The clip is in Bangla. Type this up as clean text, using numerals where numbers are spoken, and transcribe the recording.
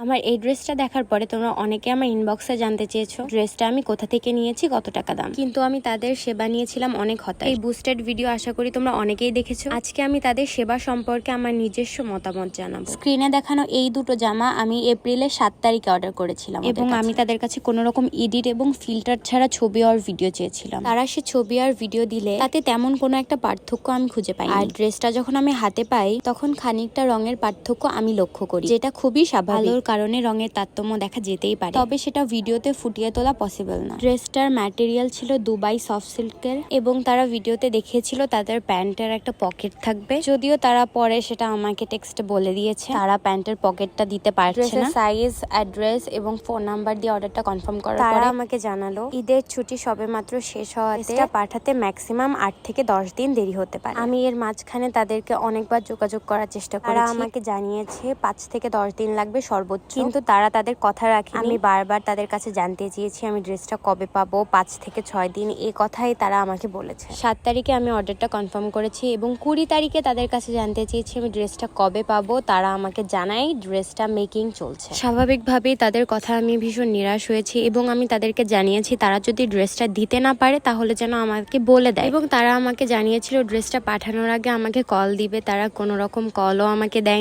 আমার এই ড্রেসটা দেখার পরে তোমরা অনেকে আমার ইনবক্সে জানতে চেয়েছো ড্রেসটা আমি কোথা থেকে নিয়েছি, কত টাকা দাম। কিন্তু আমি তাদের সেবা নিয়েছিলাম অনেক হতাশ। এই বুস্টেড ভিডিও আশা করি তোমরা অনেকেই দেখেছো। আজকে আমি তাদের সেবা সম্পর্কে আমার নিজস্ব মতামত জানাবো। স্ক্রিনে দেখানো এই দুটো জামা আমি এপ্রিলের 7 তারিখে অর্ডার করেছিলাম এবং আমি তাদের কাছে কোনো রকম এডিট এবং ফিল্টার ছাড়া ছবি আর ভিডিও চেয়েছিলাম। তারা সে ছবি আর ভিডিও দিলে তাতে তেমন কোনো একটা পার্থক্য আমি খুঁজে পাই। আর ড্রেসটা যখন আমি হাতে পাই তখন খানিকটা রঙের পার্থক্য আমি লক্ষ্য করি, যেটা খুবই স্বাভাবিক। কারণে রঙের তারতম্য দেখা যেতেই পারে, তবে সেটা ভিডিওতে ফুটিয়ে তোলা পসিবল না। ড্রেসটার ম্যাটেরিয়াল ছিল দুবাই সফট সিল্কের এবং তারা ভিডিওতে দেখিয়েছিল তাদের প্যান্টের একটা পকেট থাকবে, যদিও তারা পরে সেটা আমাকে টেক্সটে বলে দিয়েছে তারা প্যান্টের পকেটটা দিতে পারছে না। সাইজ, অ্যাড্রেস এবং ফোন নাম্বার দিয়ে অর্ডারটা কনফার্ম করার পরে তারা আমাকে জানালো ঈদের ছুটি সবেমাত্র শেষ হওয়াতে পাঠাতে ম্যাক্সিমাম 8 থেকে 10 দিন দেরি হতে পারে। আমি এর মাঝখানে তাদেরকে অনেকবার যোগাযোগ করার চেষ্টা করেছি। তারা আমাকে জানিয়েছে 5 থেকে 10 দিন লাগবে সর্বোচ্চ, কিন্তু তারা তাদের কথা রাখেনি। আমি বারবার তাদের কাছে জানতে চেয়েছি আমি ড্রেসটা কবে পাবো, 5 থেকে 6 দিন, এই কথাই তারা আমাকে বলেছে। 7 তারিখে আমি অর্ডারটা কনফার্ম করেছি এবং 20 তারিখে তাদের কাছে জানতে চেয়েছি আমি ড্রেসটা কবে পাবো। তারা আমাকে জানায় ড্রেসটা মেকিং চলছে। স্বাভাবিকভাবেই তাদের কথা আমি ভীষণ নিরাশ হয়েছি এবং আমি তাদেরকে জানিয়েছি তারা যদি ড্রেসটা দিতে না পারে তাহলে যেন আমাকে বলে দেয়, এবং তারা আমাকে জানিয়েছিল ড্রেসটা পাঠানোর আগে আমাকে কল দিবে। তারা কোনো রকম কলও আমাকে দেয়।